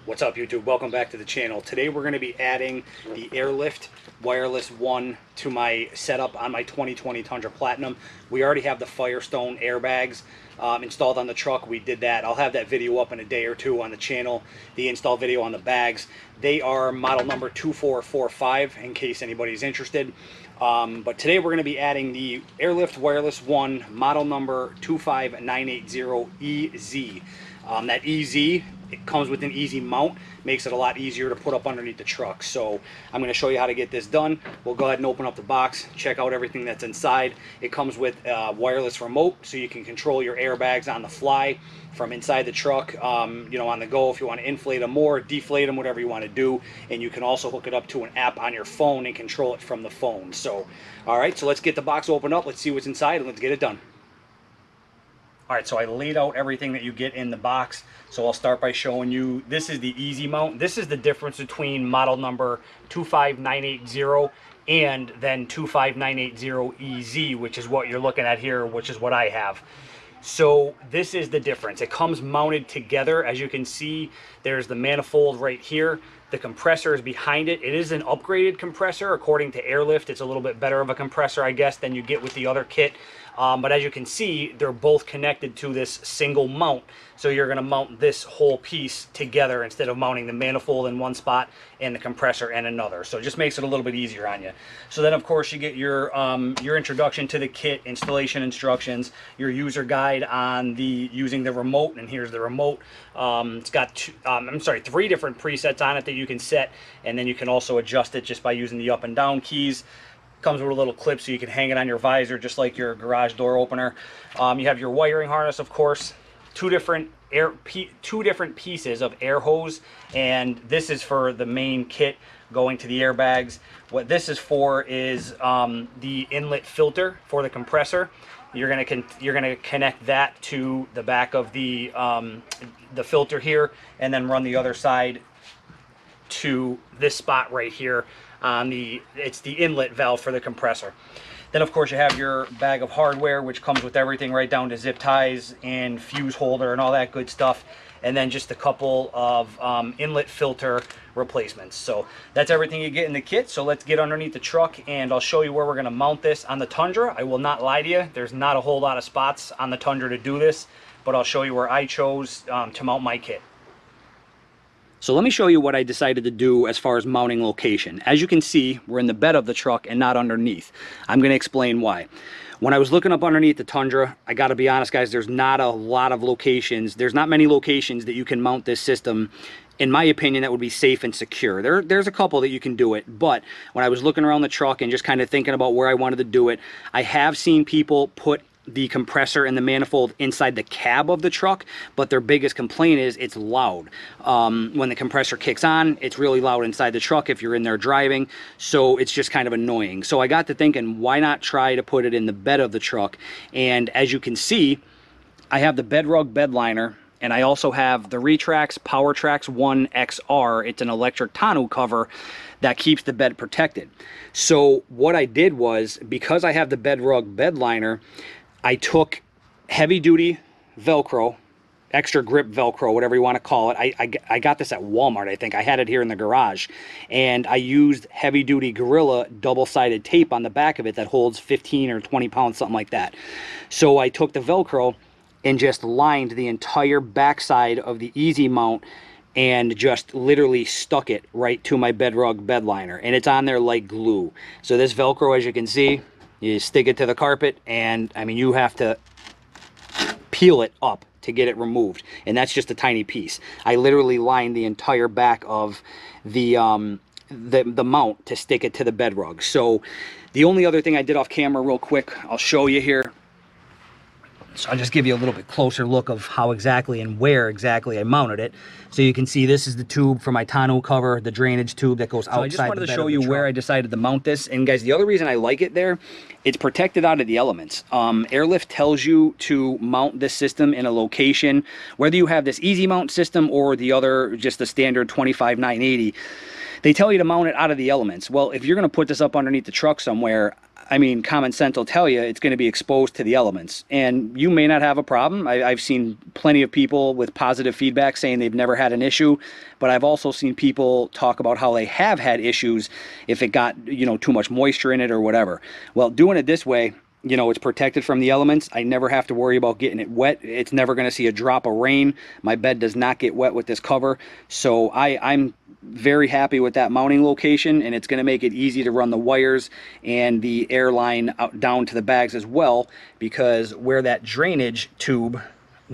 What's up, YouTube? Welcome back to the channel. Today we're going to be adding the AirLift WirelessOne to my setup on my 2020 Tundra Platinum. We already have the Firestone airbags installed on the truck. We did that. I'll have that video up in a day or two on the channel, the install video on the bags. They are model number 2445 in case anybody's interested. But today we're going to be adding the AirLift WirelessOne model number 25980EZ. That EZ, it comes with an easy mount, makes it a lot easier to put up underneath the truck. So I'm going to show you how to get this done. We'll go ahead and open up the box, check out everything that's inside. It comes with a wireless remote, so you can control your airbags on the fly from inside the truck, you know, on the go if you want to inflate them more, deflate them, whatever you want to do. And you can also hook it up to an app on your phone and control it from the phone. So, all right, so let's get the box opened up. Let's see what's inside and let's get it done. All right, so I laid out everything that you get in the box. So I'll start by showing you, this is the easy mount. This is the difference between model number 25980 and then 25980EZ, which is what you're looking at here, which is what I have. So this is the difference. It comes mounted together. As you can see, there's the manifold right here. The compressor is behind it. It is an upgraded compressor. According to AirLift, it's a little bit better of a compressor, I guess, than you get with the other kit. But as you can see, they're both connected to this single mount. So you're going to mount this whole piece together instead of mounting the manifold in one spot and the compressor in another. So it just makes it a little bit easier on you. So then, of course, you get your introduction to the kit, installation instructions, your user guide on the using the remote. And here's the remote. It's got three different presets on it that you can set, and then you can also adjust it just by using the up and down keys. Comes with a little clip so you can hang it on your visor just like your garage door opener. You have your wiring harness, of course, two different pieces of air hose, and this is for the main kit going to the airbags. What this is for is the inlet filter for the compressor. You're gonna connect that to the back of the filter here, and then run the other side to this spot right here on it's the inlet valve for the compressor. Then of course you have your bag of hardware, which comes with everything right down to zip ties and fuse holder and all that good stuff, and then just a couple of inlet filter replacements. So that's everything you get in the kit. So let's get underneath the truck and I'll show you where we're going to mount this on the Tundra. I will not lie to you, there's not a whole lot of spots on the Tundra to do this, but I'll show you where I chose to mount my kit. So let me show you what I decided to do as far as mounting location. As you can see, we're in the bed of the truck and not underneath. I'm going to explain why. When I was looking up underneath the Tundra, I got to be honest, guys, there's not a lot of locations. There's not many locations that you can mount this system, in my opinion, that would be safe and secure. There's a couple that you can do it, but when I was looking around the truck and just kind of thinking about where I wanted to do it, I have seen people put the compressor and the manifold inside the cab of the truck, but their biggest complaint is it's loud. When the compressor kicks on, it's really loud inside the truck if you're in there driving, so it's just kind of annoying. So I got to thinking, why not try to put it in the bed of the truck? And as you can see, I have the Bedrug bed liner, and I also have the Retrax PowerTrax 1 XR. It's an electric tonneau cover that keeps the bed protected. So what I did was, because I have the Bedrug bed liner, I took heavy duty Velcro, extra grip Velcro, whatever you want to call it. I got this at Walmart, I think. I had it here in the garage. And I used heavy duty Gorilla double-sided tape on the back of it that holds 15 or 20 pounds, something like that. So I took the Velcro and just lined the entire backside of the easy mount and just literally stuck it right to my Bedrug bed liner. And it's on there like glue. So this Velcro, as you can see, you stick it to the carpet, and I mean, you have to peel it up to get it removed, and that's just a tiny piece. I literally lined the entire back of the mount to stick it to the bed rug. So the only other thing I did off camera real quick, I'll show you here. So I'll just give you a little bit closer look of how exactly and where exactly I mounted it. So you can see this is the tube for my tonneau cover, the drainage tube that goes outside. So I just wanted to show you where I decided to mount this. And guys, the other reason I like it there, it's protected out of the elements. AirLift tells you to mount this system in a location, whether you have this easy mount system or the other, just the standard 25980. They tell you to mount it out of the elements. Well, if you're going to put this up underneath the truck somewhere, I mean, common sense will tell you it's going to be exposed to the elements. And you may not have a problem. I've seen plenty of people with positive feedback saying they've never had an issue. But I've also seen people talk about how they have had issues if it got, you know, too much moisture in it or whatever. Well, doing it this way, you know, it's protected from the elements. I never have to worry about getting it wet. It's never going to see a drop of rain. My bed does not get wet with this cover. So I'm very happy with that mounting location, and it's going to make it easy to run the wires and the air line out down to the bags as well, because where that drainage tube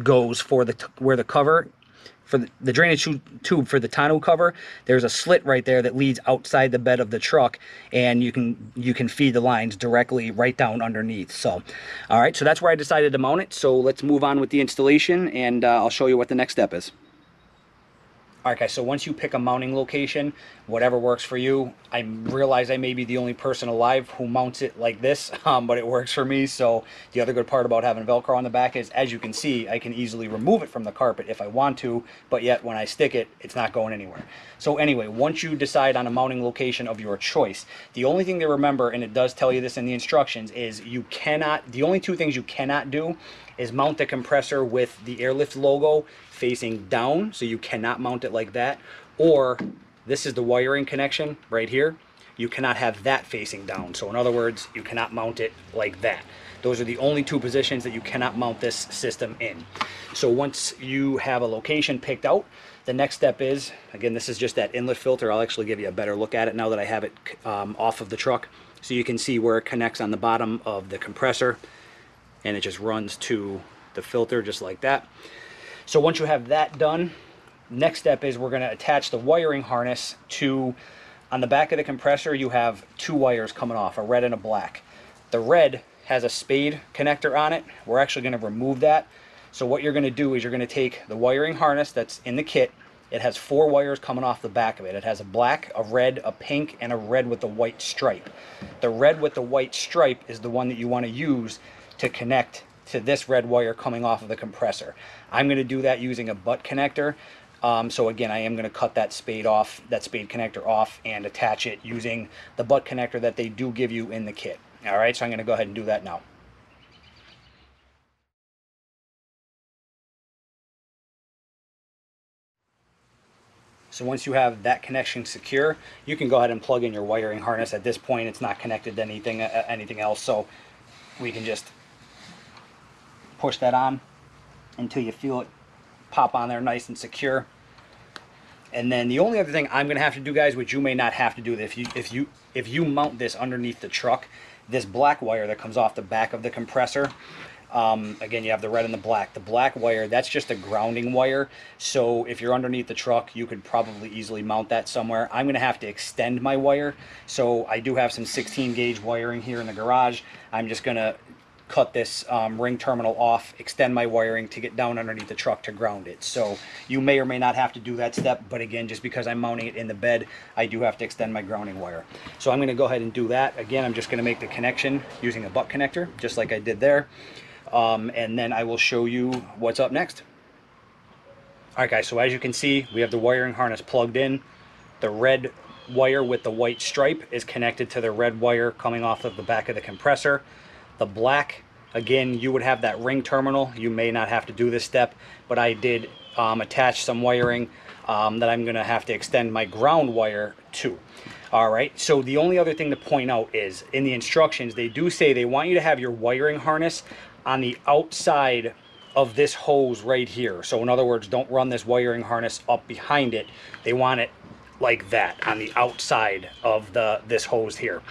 goes for where the cover for the drainage tube for the tonneau cover, there's a slit right there that leads outside the bed of the truck, and you can feed the lines directly right down underneath. So all right, so that's where I decided to mount it. So let's move on with the installation, and I'll show you what the next step is. All right, guys, so once you pick a mounting location, whatever works for you, I realize I may be the only person alive who mounts it like this, but it works for me. So the other good part about having Velcro on the back is, as you can see, I can easily remove it from the carpet if I want to, but yet when I stick it, it's not going anywhere. So anyway, once you decide on a mounting location of your choice, the only thing to remember, and it does tell you this in the instructions, is the only two things you cannot do is mount the compressor with the AirLift logo facing down, so you cannot mount it like that, or this is the wiring connection right here, you cannot have that facing down. So in other words, you cannot mount it like that. Those are the only two positions that you cannot mount this system in. So once you have a location picked out, the next step is, again, this is just that inlet filter. I'll actually give you a better look at it now that I have it off of the truck, so you can see where it connects on the bottom of the compressor, and it just runs to the filter just like that. So once you have that done, next step is we're going to attach the wiring harness to, on the back of the compressor, you have two wires coming off, a red and a black. The red has a spade connector on it. We're actually going to remove that. So what you're going to do is you're going to take the wiring harness that's in the kit. It has 4 wires coming off the back of it. It has a black, a red, a pink, and a red with a white stripe. The red with the white stripe is the one that you want to use to connect to this red wire coming off of the compressor. I'm going to do that using a butt connector. So again, I am going to cut that spade connector off and attach it using the butt connector that they do give you in the kit. All right, so I'm going to go ahead and do that now. So once you have that connection secure, you can go ahead and plug in your wiring harness. At this point, it's not connected to anything else, so we can just push that on until you feel it pop on there nice and secure. And then the only other thing I'm going to have to do, guys, which you may not have to do, if you mount this underneath the truck, this black wire that comes off the back of the compressor, again, you have the red and the black. The black wire, that's just a grounding wire. So if you're underneath the truck, you could probably easily mount that somewhere. I'm going to have to extend my wire. So I do have some 16 gauge wiring here in the garage. I'm just going to cut this ring terminal off, extend my wiring to get down underneath the truck to ground it. So you may or may not have to do that step, but again, just because I'm mounting it in the bed, I do have to extend my grounding wire. So I'm going to go ahead and do that. Again, I'm just going to make the connection using a butt connector, just like I did there. And then I will show you what's up next. All right, guys, so as you can see, we have the wiring harness plugged in. The red wire with the white stripe is connected to the red wire coming off of the back of the compressor. The black, again, you would have that ring terminal. You may not have to do this step, but I did attach some wiring that I'm going to have to extend my ground wire to. All right, so the only other thing to point out is in the instructions, they do say they want you to have your wiring harness on the outside of this hose right here. So in other words, don't run this wiring harness up behind it. They want it like that on the outside of this hose here.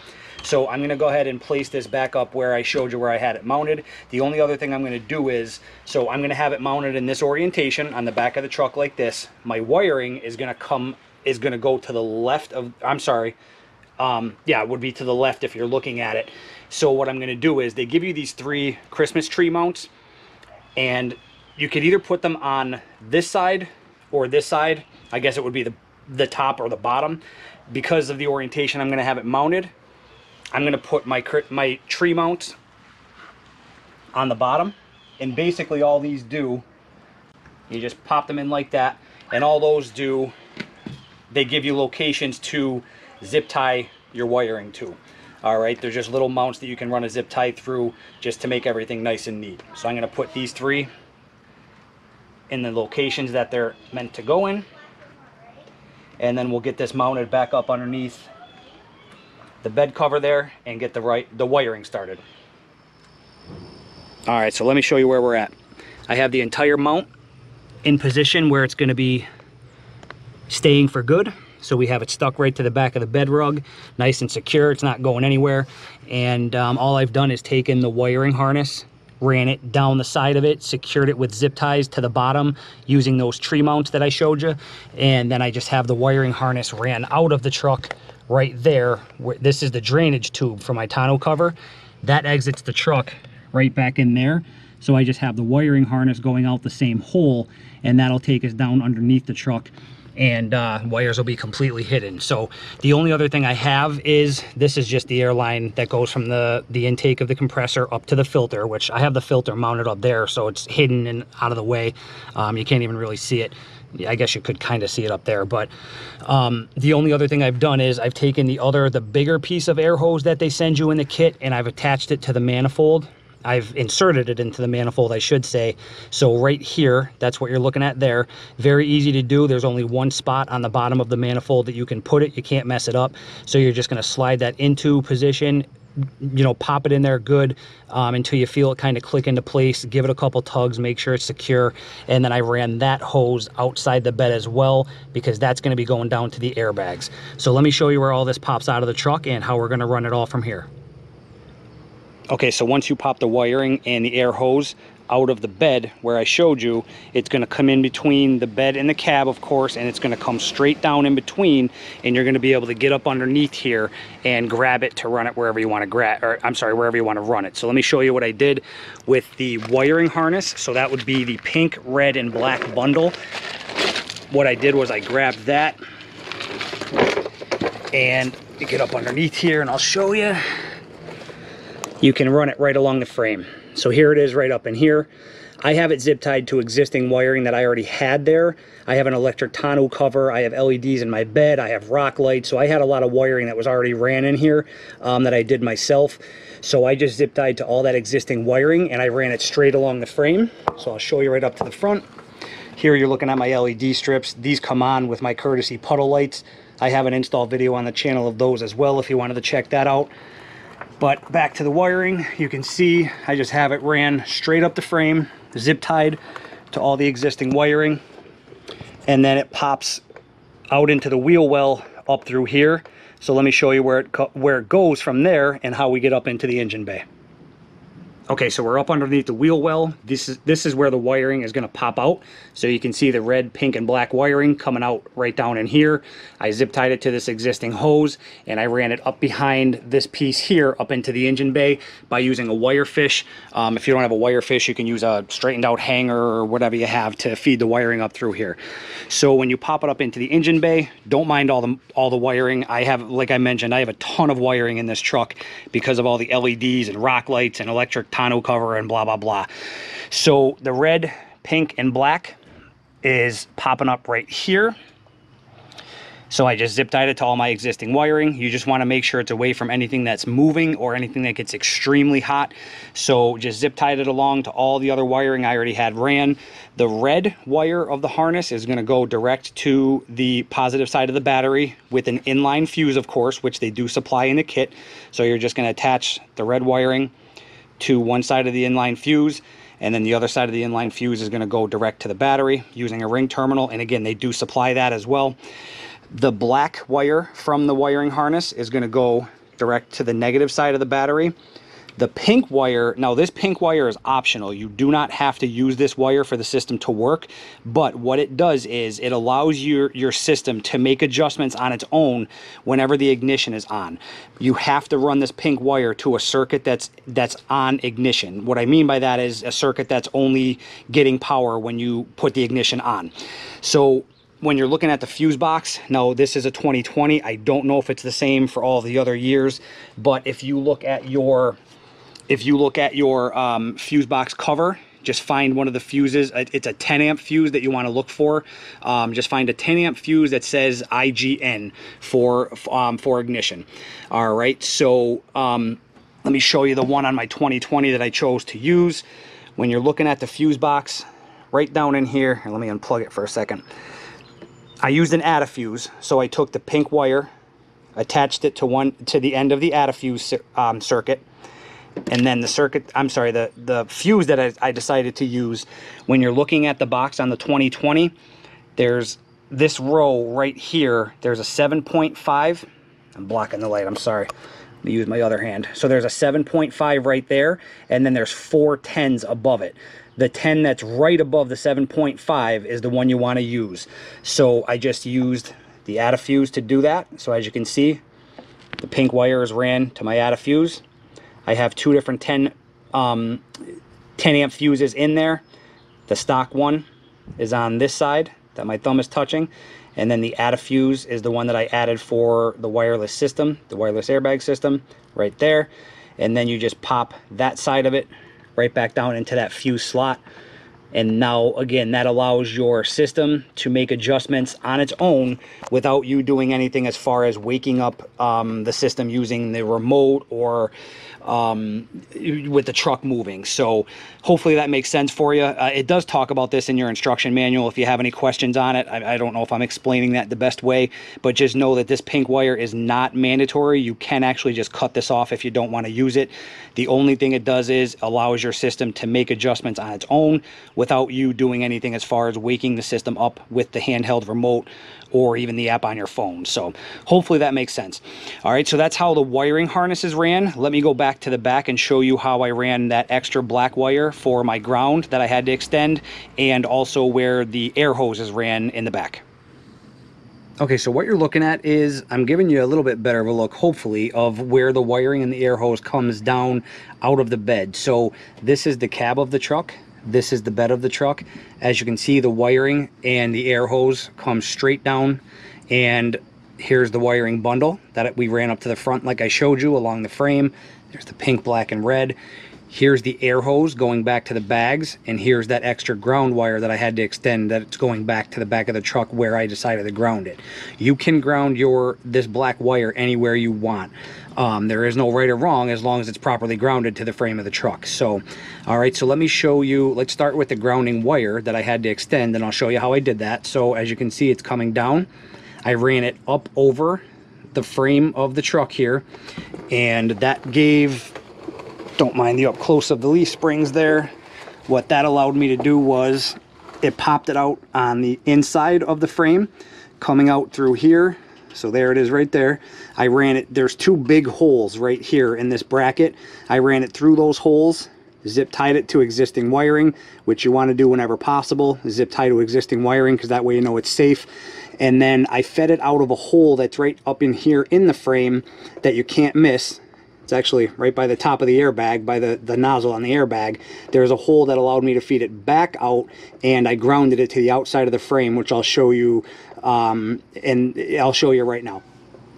So I'm going to go ahead and place this back up where I showed you where I had it mounted. The only other thing I'm going to do is, so I'm going to have it mounted in this orientation on the back of the truck like this. My wiring is going to go to the left of, I'm sorry, yeah, it would be to the left if you're looking at it. So what I'm going to do is they give you these 3 Christmas tree mounts, and you could either put them on this side or this side. I guess it would be the top or the bottom. Because of the orientation I'm going to have it mounted, I'm going to put my tree mounts on the bottom, and basically all these do, you just pop them in like that, and all those do they give you locations to zip tie your wiring to. All right, they're just little mounts that you can run a zip tie through just to make everything nice and neat. So I'm going to put these 3 in the locations that they're meant to go in, and then we'll get this mounted back up underneath the bed cover there and get the wiring started. All right, so let me show you where we're at. I have the entire mount in position where it's going to be staying for good. So we have it stuck right to the back of the bed rug, nice and secure. It's not going anywhere. And all I've done is taken the wiring harness, ran it down the side of it, secured it with zip ties to the bottom using those tree mounts that I showed you. And then I just have the wiring harness ran out of the truck right there. This is the drainage tube for my tonneau cover. That exits the truck right back in there. So I just have the wiring harness going out the same hole, and that'll take us down underneath the truck, and wires will be completely hidden. So the only other thing I have is, this is just the air line that goes from the intake of the compressor up to the filter, which I have the filter mounted up there, so it's hidden and out of the way. You can't even really see it. I guess you could kind of see it up there, but the only other thing I've done is I've taken the bigger piece of air hose that they send you in the kit, and I've attached it to the manifold. I've inserted it into the manifold, I should say. So right here, that's what you're looking at there. Very easy to do. There's only one spot on the bottom of the manifold that you can put it. You can't mess it up. So you're just going to slide that into position, you know, pop it in there good until you feel it kind of click into place. Give it a couple tugs, make sure it's secure. And then I ran that hose outside the bed as well, because that's going to be going down to the airbags. So let me show you where all this pops out of the truck and how we're going to run it all from here. Okay, so once you pop the wiring and the air hose out of the bed where I showed you, it's going to come in between the bed and the cab, of course, and it's going to come straight down in between, and you're going to be able to get up underneath here and grab it to run it wherever you want to wherever you want to run it. So let me show you what I did with the wiring harness. So that would be the pink, red, and black bundle. What I did was I grabbed that and get up underneath here, and I'll show you. You can run it right along the frame. So here it is right up in here. I have it zip tied to existing wiring that I already had there. I have an electric tonneau cover. I have LEDs in my bed. I have rock lights. So I had a lot of wiring that was already ran in here that I did myself. So I just zip tied to all that existing wiring, and I ran it straight along the frame. So I'll show you right up to the front. Here you're looking at my LED strips. These come on with my courtesy puddle lights. I have an install video on the channel of those as well if you wanted to check that out. But back to the wiring, you can see I just have it ran straight up the frame, zip tied to all the existing wiring, and then it pops out into the wheel well up through here. So let me show you where it goes from there and how we get up into the engine bay. Okay, so we're up underneath the wheel well. This is where the wiring is going to pop out. So you can see the red, pink, and black wiring coming out right down in here. I zip tied it to this existing hose, and I ran it up behind this piece here up into the engine bay by using a wire fish. If you don't have a wire fish, you can use a straightened out hanger or whatever you have to feed the wiring up through here. So when you pop it up into the engine bay, don't mind all the wiring. I have, like I mentioned, I have a ton of wiring in this truck because of all the LEDs and rock lights and electric tonneau cover and blah blah blah. So the red, pink, and black is popping up right here. So I just zip tied it to all my existing wiring. You just want to make sure it's away from anything that's moving or anything that gets extremely hot. So just zip tied it along to all the other wiring I already had ran. The red wire of the harness is going to go direct to the positive side of the battery with an inline fuse, of course, which they do supply in the kit. So you're just going to attach the red wiring to one side of the inline fuse, and then the other side of the inline fuse is going to go direct to the battery using a ring terminal, and again, they do supply that as well. The black wire from the wiring harness is going to go direct to the negative side of the battery. The pink wire, now this pink wire is optional. You do not have to use this wire for the system to work, but what it does is it allows your system to make adjustments on its own whenever the ignition is on. You have to run this pink wire to a circuit that's on ignition. What I mean by that is a circuit that's only getting power when you put the ignition on. So when you're looking at the fuse box, now this is a 2020. I don't know if it's the same for all the other years, but if you look at your fuse box cover, just find one of the fuses. It's a 10 amp fuse that you want to look for. Just find a 10 amp fuse that says IGN for ignition. All right, so let me show you the one on my 2020 that I chose to use. When you're looking at the fuse box, right down in here, and let me unplug it for a second. I used an ADA-fuse, so I took the pink wire, attached it to the end of the ADA-fuse circuit, and then the fuse that I decided to use. When you're looking at the box on the 2020, there's this row right here. There's a 7.5. I'm blocking the light, I'm sorry. Let me use my other hand. So there's a 7.5 right there, and then there's 4 10s above it. The 10 that's right above the 7.5 is the one you want to use. So I just used the ADA-fuse to do that. So as you can see, the pink wires ran to my ADA-fuse. I have 2 different 10 amp fuses in there. The stock one is on this side that my thumb is touching, and then the ADA-fuse is the one that I added for the wireless system, the wireless airbag system, right there. And then you just pop that side of it right back down into that fuse slot. And now again, that allows your system to make adjustments on its own without you doing anything as far as waking up the system using the remote or with the truck moving. So hopefully that makes sense for you. It does talk about this in your instruction manual if you have any questions on it. I don't know if I'm explaining that the best way, but just know that this pink wire is not mandatory. You can actually just cut this off if you don't want to use it. The only thing it does is allows your system to make adjustments on its own without you doing anything as far as waking the system up with the handheld remote or even the app on your phone. So hopefully that makes sense. All right, so that's how the wiring harnesses ran. Let me go back to the back and show you how I ran that extra black wire for my ground that I had to extend, and also where the air hoses ran in the back. Okay, so what you're looking at is, I'm giving you a little bit better of a look, hopefully, of where the wiring and the air hose comes down out of the bed. So this is the cab of the truck. This is the bed of the truck. As you can see, the wiring and the air hose come straight down, and here's the wiring bundle that we ran up to the front like I showed you along the frame. There's the pink, black, and red. Here's the air hose going back to the bags, and here's that extra ground wire that I had to extend that's going back to the back of the truck where I decided to ground it. You can ground this black wire anywhere you want. There is no right or wrong as long as it's properly grounded to the frame of the truck. So, all right, so let me show you. Let's start with the grounding wire that I had to extend, and I'll show you how I did that. So as you can see, it's coming down. I ran it up over the frame of the truck here, and that gave, don't mind the up close of the leaf springs there. What that allowed me to do was it popped it out on the inside of the frame, coming out through here. So there it is right there. I ran it, there's 2 big holes right here in this bracket. I ran it through those holes, zip tied it to existing wiring, which you want to do whenever possible. Zip tie to existing wiring, because that way you know it's safe. And then I fed it out of a hole that's right up in here in the frame that you can't miss. It's actually right by the top of the airbag, by the nozzle on the airbag. There's a hole that allowed me to feed it back out, and I grounded it to the outside of the frame, which I'll show you, and I'll show you right now.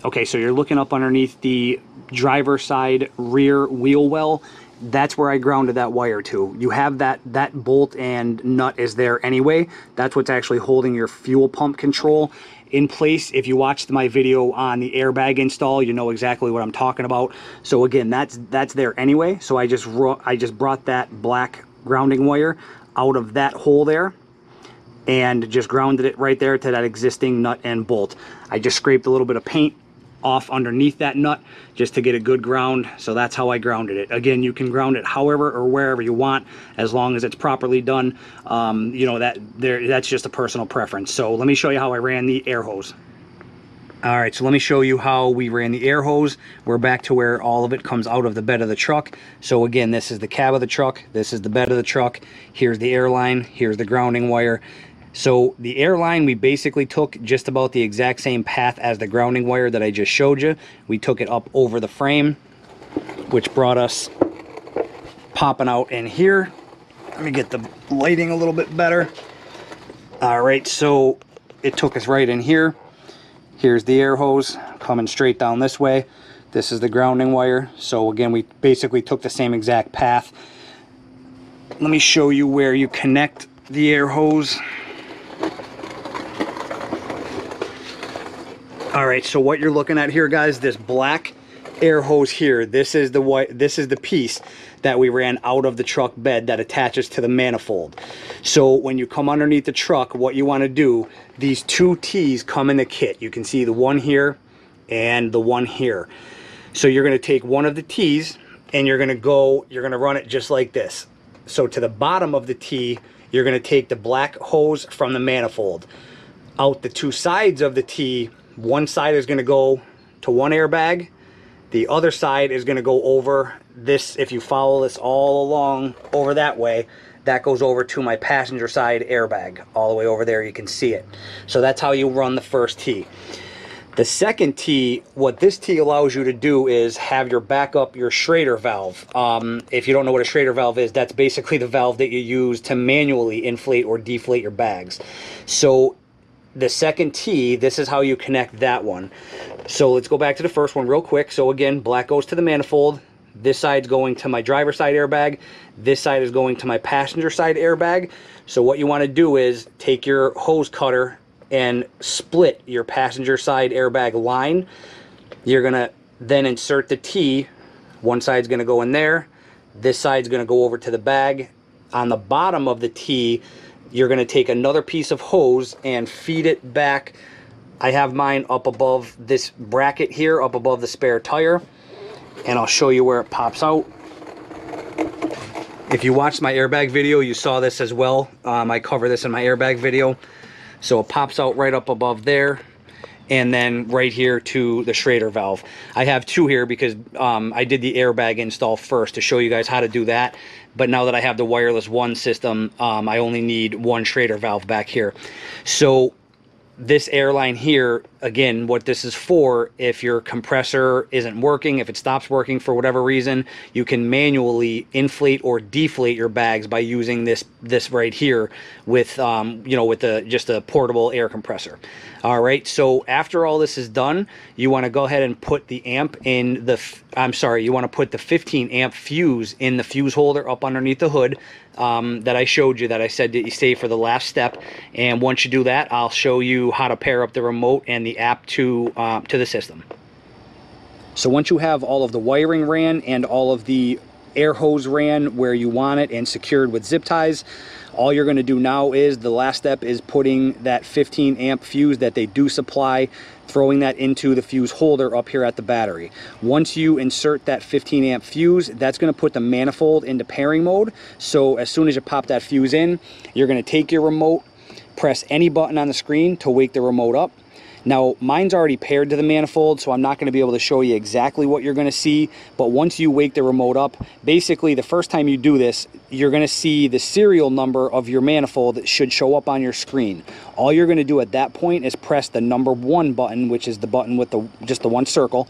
Okay, so you're looking up underneath the driver side rear wheel well. That's where I grounded that wire to. You have that bolt and nut is there anyway. That's what's actually holding your fuel pump control in place. If you watched my video on the airbag install, you know exactly what I'm talking about. So again, that's there anyway. So I just brought that black grounding wire out of that hole there and just grounded it right there to that existing nut and bolt. I just scraped a little bit of paint off underneath that nut just to get a good ground. So that's how I grounded it. Again, you can ground it however or wherever you want, as long as it's properly done. You know, that's just a personal preference. So let me show you how I ran the air hose. All right, so let me show you how we ran the air hose. We're back to where all of it comes out of the bed of the truck. So again, this is the cab of the truck, this is the bed of the truck, here's the air line, here's the grounding wire. So the air line, we basically took just about the exact same path as the grounding wire that I just showed you. We took it up over the frame, which brought us popping out in here. Let me get the lighting a little bit better. All right, so it took us right in here. Here's the air hose coming straight down this way. This is the grounding wire. So again, we basically took the same exact path. let me show you where you connect the air hose. All right, so what you're looking at here, guys, this black air hose here, this is the piece that we ran out of the truck bed that attaches to the manifold. So when you come underneath the truck, what you want to do, these two T's come in the kit. You can see the one here and the one here. So you're going to take one of the T's and you're going to run it just like this. So to the bottom of the T, you're going to take the black hose from the manifold. Out the two sides of the T, one side is going to go to one airbag. The other side is going to go over this. If you follow this all along over that way, that goes over to my passenger side airbag. All the way over there, you can see it. So that's how you run the first T. The second T, what this T allows you to do is have your backup, your Schrader valve. If you don't know what a Schrader valve is, that's basically the valve that you use to manually inflate or deflate your bags. So the second T, this is how you connect that one. So let's go back to the first one real quick. So again, black goes to the manifold. This side's going to my driver's side airbag. This side is going to my passenger side airbag. So what you want to do is take your hose cutter and split your passenger side airbag line. You're going to then insert the T. One side's going to go in there. This side's going to go over to the bag. On the bottom of the T, you're going to take another piece of hose and feed it back. I have mine up above this bracket here, up above the spare tire, and I'll show you where it pops out. If you watched my airbag video, you saw this as well. I cover this in my airbag video. So it pops out right up above there, and then right here to the Schrader valve. I have two here because I did the airbag install first to show you guys how to do that. But now that I have the WirelessOne system, I only need one Schrader valve back here. So this airline here, again, what this is for, if your compressor isn't working, if it stops working for whatever reason, you can manually inflate or deflate your bags by using this right here with you know, with just a portable air compressor. All right, so after all this is done, you want to go ahead and put the amp in the you want to put the 15 amp fuse in the fuse holder up underneath the hood that I showed you, that I said that you save for the last step. And once you do that, I'll show you how to pair up the remote and the app to the system. So once you have all of the wiring ran and all of the air hose ran where you want it and secured with zip ties, all you're going to do now is the last step is putting that 15 amp fuse that they do supply, throwing that into the fuse holder up here at the battery. Once you insert that 15 amp fuse, that's going to put the manifold into pairing mode. So as soon as you pop that fuse in, you're going to take your remote, press any button on the screen to wake the remote up. Now, mine's already paired to the manifold, so I'm not going to be able to show you exactly what you're going to see. But once you wake the remote up, basically the first time you do this, you're going to see the serial number of your manifold that should show up on your screen. All you're going to do at that point is press the number 1 button, which is the button with just the one circle.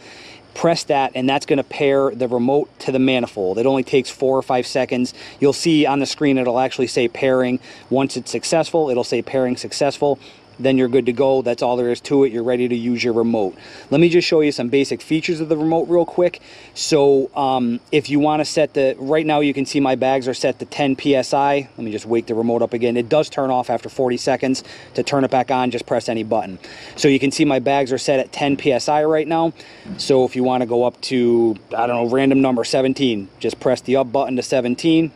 Press that, and that's going to pair the remote to the manifold. It only takes 4 or 5 seconds. You'll see on the screen it'll actually say pairing. Once it's successful, it'll say pairing successful. Then you're good to go. That's all there is to it. You're ready to use your remote. Let me just show you some basic features of the remote real quick. So if you want to set right now you can see my bags are set to 10 PSI. Let me just wake the remote up again. It does turn off after 40 seconds. To turn it back on, just press any button. So you can see my bags are set at 10 PSI right now. So if you want to go up to, I don't know, random number 17, just press the up button to 17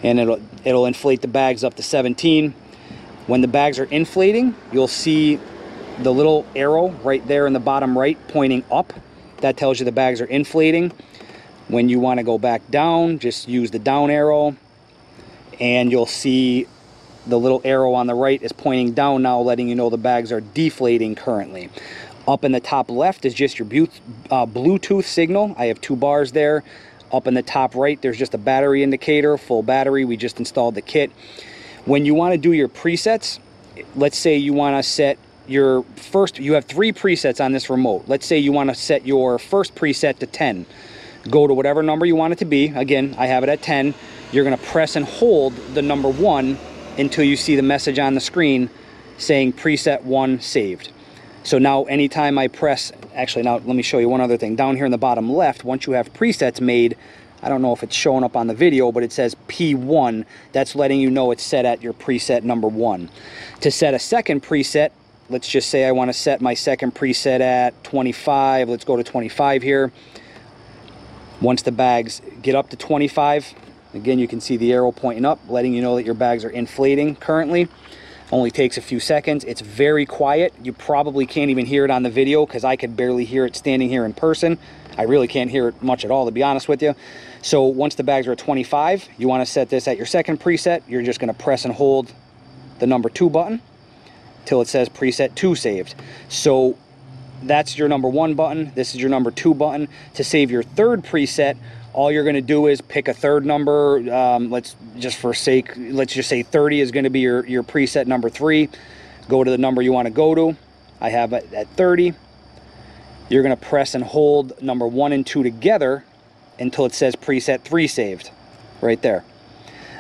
and it'll inflate the bags up to 17. When the bags are inflating, you'll see the little arrow right there in the bottom right pointing up. That tells you the bags are inflating. When you want to go back down, just use the down arrow, and you'll see the little arrow on the right is pointing down now, letting you know the bags are deflating currently. Up in the top left is just your Bluetooth signal. I have 2 bars there. Up in the top right, there's just a battery indicator, full battery. We just installed the kit. When you want to do your presets, let's say you want to set your first, you have 3 presets on this remote. Let's say you want to set your first preset to 10. Go to whatever number you want it to be. Again, I have it at 10. You're going to press and hold the number 1 until you see the message on the screen saying preset 1 saved. So now anytime I press, actually now let me show you one other thing. Down here in the bottom left, once you have presets made I don't know if it's showing up on the video, but it says P1. That's letting you know it's set at your preset number 1. To set a second preset, let's just say I want to set my second preset at 25. Let's go to 25 here. Once the bags get up to 25, again, you can see the arrow pointing up, letting you know that your bags are inflating currently. Only takes a few seconds. It's very quiet. You probably can't even hear it on the video because I could barely hear it standing here in person. I really can't hear it much at all, to be honest with you. So once the bags are at 25, you want to set this at your second preset. You're just going to press and hold the number 2 button till it says preset 2 saved. So that's your number 1 button. This is your number 2 button. To save your third preset, all you're going to do is pick a third number. Let's just say 30 is going to be your preset number 3. Go to the number you want to go to. I have it at 30. You're going to press and hold number 1 and 2 together until it says preset 3 saved, right there.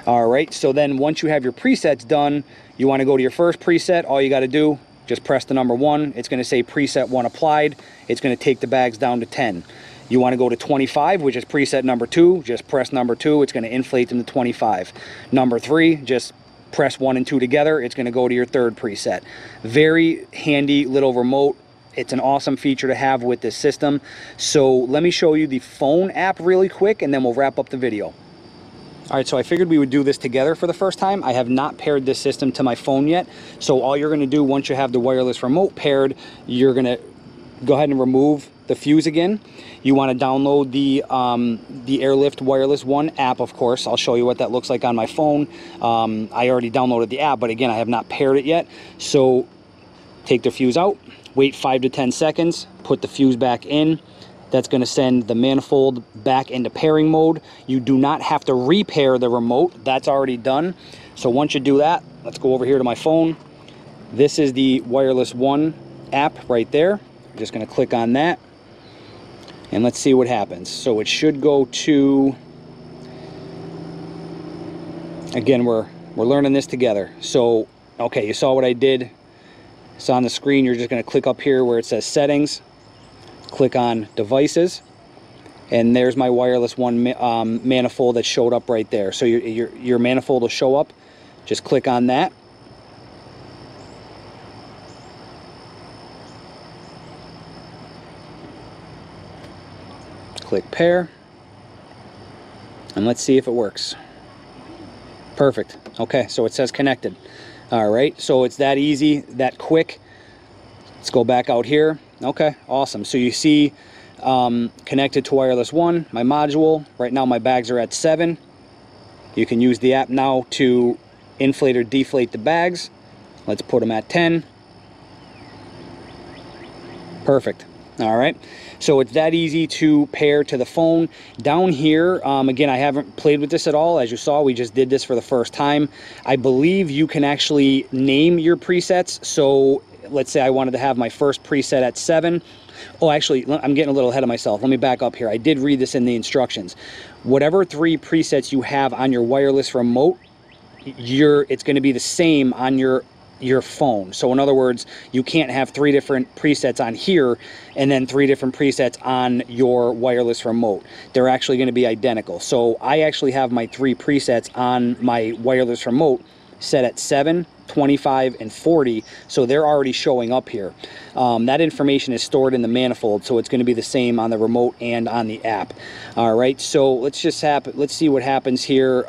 All right, so then once you have your presets done, you want to go to your first preset. All you got to do, just press the number 1. It's going to say preset 1 applied. It's going to take the bags down to 10. You want to go to 25, which is preset number 2. Just press number 2. It's going to inflate them to 25. Number 3, just press 1 and 2 together. It's going to go to your third preset. Very handy little remote. It's an awesome feature to have with this system. So let me show you the phone app really quick, and then we'll wrap up the video. All right, so I figured we would do this together for the first time. I have not paired this system to my phone yet. So all you're going to do once you have the wireless remote paired, you're going to go ahead and remove the fuse again. You want to download the AirLift WirelessOne app, of course. I'll show you what that looks like on my phone. I already downloaded the app, but again, I have not paired it yet. So take the fuse out, wait 5 to 10 seconds, put the fuse back in. That's going to send the manifold back into pairing mode. You do not have to repair the remote. That's already done. So once you do that, let's go over here to my phone. This is the WirelessOne app right there. I'm just going to click on that. And let's see what happens. So it should go to, again, we're learning this together. So, okay, you saw what I did. It's on the screen. You're just going to click up here where it says settings. Click on devices. And there's my WirelessOne manifold that showed up right there. So your manifold will show up. Just click on that. Click pair, and let's see if it works. Perfect. Okay, so it says connected. All right, so it's that easy, that quick. Let's go back out here. Okay, awesome. So you see connected to WirelessOne, my module. Right now my bags are at 7. You can use the app now to inflate or deflate the bags. Let's put them at 10. Perfect. All right, so it's that easy to pair to the phone. Down here, again, I haven't played with this at all. As you saw, we just did this for the first time. I believe you can actually name your presets. So let's say I wanted to have my first preset at 7. Oh, actually, I'm getting a little ahead of myself. Let me back up here. I did read this in the instructions. Whatever 3 presets you have on your wireless remote, it's going to be the same on your phone. So in other words, you can't have 3 different presets on here and then 3 different presets on your wireless remote. They're actually going to be identical. So I actually have my 3 presets on my wireless remote set at 7, 25, and 40. So they're already showing up here. That information is stored in the manifold, so it's going to be the same on the remote and on the app. All right, so let's see what happens here.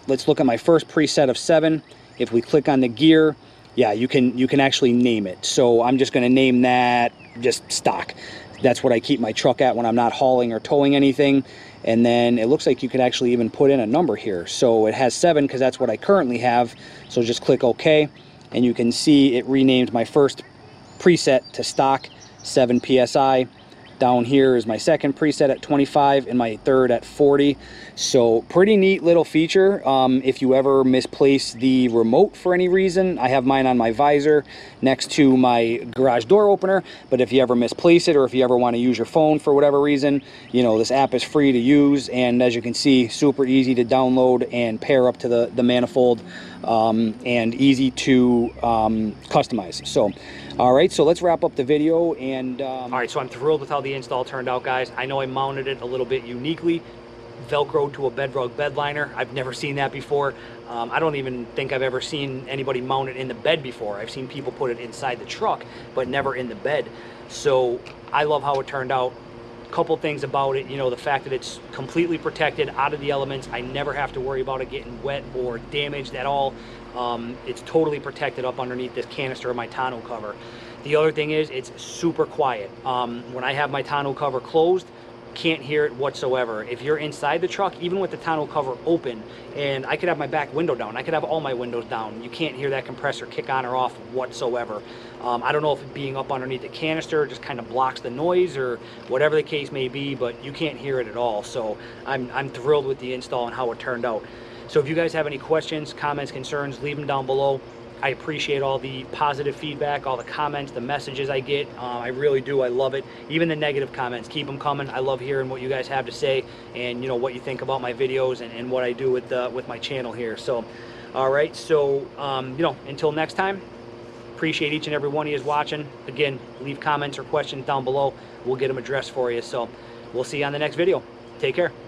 Let's look at my first preset of 7. If we click on the gear, yeah, you can actually name it. So I'm just going to name that just stock. That's what I keep my truck at when I'm not hauling or towing anything. And then it looks like you could actually even put in a number here. So it has 7 because that's what I currently have. So just click OK, and you can see it renamed my first preset to stock 7 PSI. Down here is my second preset at 25 and my third at 40. So pretty neat little feature. If you ever misplace the remote for any reason, I have mine on my visor next to my garage door opener. But if you ever misplace it, or if you ever want to use your phone for whatever reason, you know, this app is free to use. And as you can see, super easy to download and pair up to the manifold, and easy to customize. So all right, so let's wrap up the video. And all right, so I'm thrilled with how the install turned out, guys. I know I mounted it a little bit uniquely. Velcroed to a bedrug bed liner. I've never seen that before. I don't even think I've ever seen anybody mount it in the bed before. I've seen people put it inside the truck, but never in the bed. So I love how it turned out. Couple things about it, you know, the fact that it's completely protected out of the elements. I never have to worry about it getting wet or damaged at all. It's totally protected up underneath this canister of my tonneau cover. The other thing is it's super quiet. When I have my tonneau cover closed, can't hear it whatsoever. If you're inside the truck, even with the tonneau cover open, and I could have my back window down, I could have all my windows down, you can't hear that compressor kick on or off whatsoever. I don't know if it being up underneath the canister just kind of blocks the noise or whatever the case may be, but you can't hear it at all. So I'm thrilled with the install and how it turned out. So if you guys have any questions, comments, concerns, leave them down below. I appreciate all the positive feedback, all the comments, the messages I get. I really do. I love it. Even the negative comments, keep them coming. I love hearing what you guys have to say and, you know, what you think about my videos and what I do with my channel here. So, all right. So, you know, until next time, appreciate each and every one of you is watching. Again, leave comments or questions down below. We'll get them addressed for you. So we'll see you on the next video. Take care.